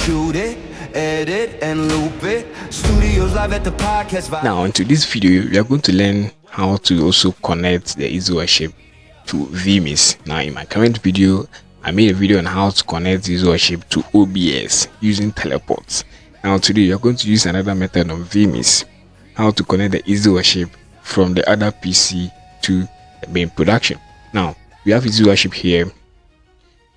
shoot it, edit and loop it. Studios live at the podcast. Now into this video we are going to learn how to also connect the EasyWorship to vMix. Now in my current video I made a video on how to connect EasyWorship to OBS using teleports. Now today we are going to use another method of vMix, how to connect the EasyWorship from the other PC to the main production. Now we have EasyWorship here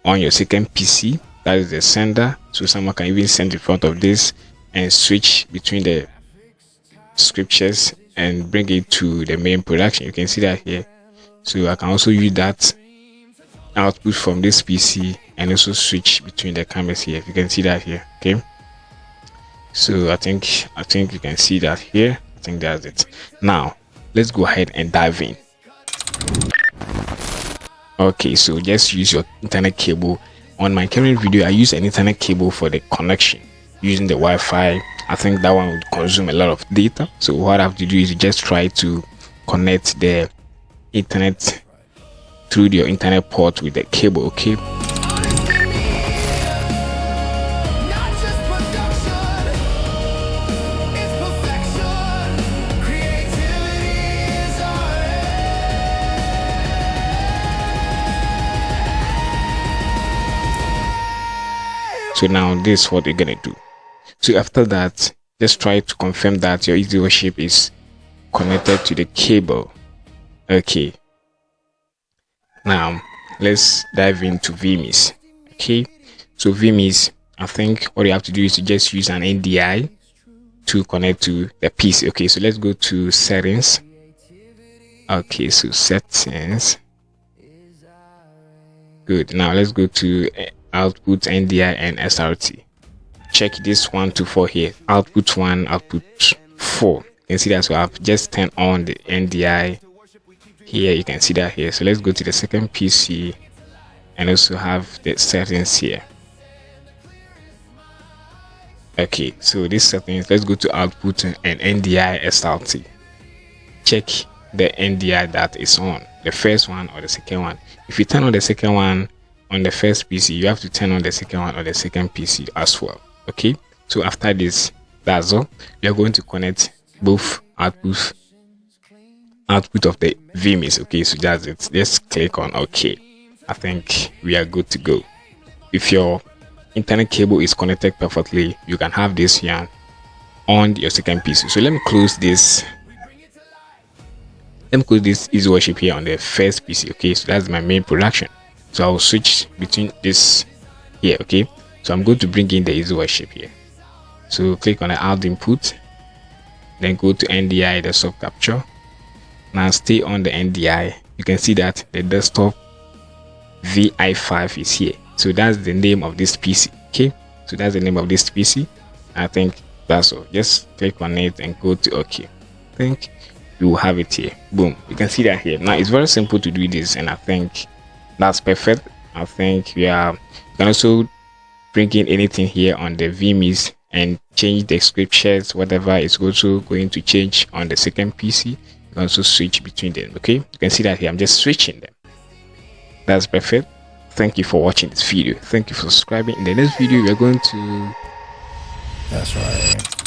on your second PC, that is the sender, so someone can even send in front of this and switch between the scriptures and bring it to the main production. You can see that here. So I can also use that output from this PC and also switch between the cameras here. You can see that here. Okay, so I think you can see that here. I think that's it. Now let's go ahead and dive in. Okay, so just use your internet cable. On my current video I use an internet cable for the connection using the Wi-Fi. I think that one would consume a lot of data, so what I have to do is just try to connect the internet through your internet port with the cable. Okay, so now this is what you're gonna do. So after that, just try to confirm that your EasyWorship is connected to the cable. Okay, now let's dive into vMix. Okay, so vMix, I think what you have to do is to just use an NDI to connect to the PC. Okay, so let's go to settings. Okay, so settings. Good. Now let's go to output, NDI and SRT. Check this 1 to 4 here. Output 1, output 4. You can see that. So I've just turned on the NDI here. You can see that here. So let's go to the second PC and also have the settings here. Okay, so this settings, let's go to output and NDI SRT. Check the NDI that is on, the first one or the second one. If you turn on the second one on the first PC, you have to turn on the second one on the second PC as well. Okay, so after this, that's all. We are going to connect both outputs of the vMix. Okay, so that's it. Just click on OK. I think we are good to go. If your internet cable is connected perfectly, you can have this here on your second PC. So let me close this. Let me close this EasyWorship here on the first PC. Okay, so that's my main production. So I'll switch between this here. Okay, so I'm going to bring in the EasyWorship here. So click on the out input, then go to NDI, the soft capture. Now stay on the NDI. You can see that the desktop VI5 is here. So that's the name of this PC. Okay, so that's the name of this PC. I think that's all. Just click on it and go to OK. I think you will have it here. Boom, you can see that here. Now it's very simple to do this, and I think that's perfect. I think you can also bring in anything here on the vMix and change the scriptures, whatever is also going to change on the second PC. You can also switch between them. Okay, you can see that here I'm just switching them. That's perfect. Thank you for watching this video. Thank you for subscribing. In the next video we are going to, that's right.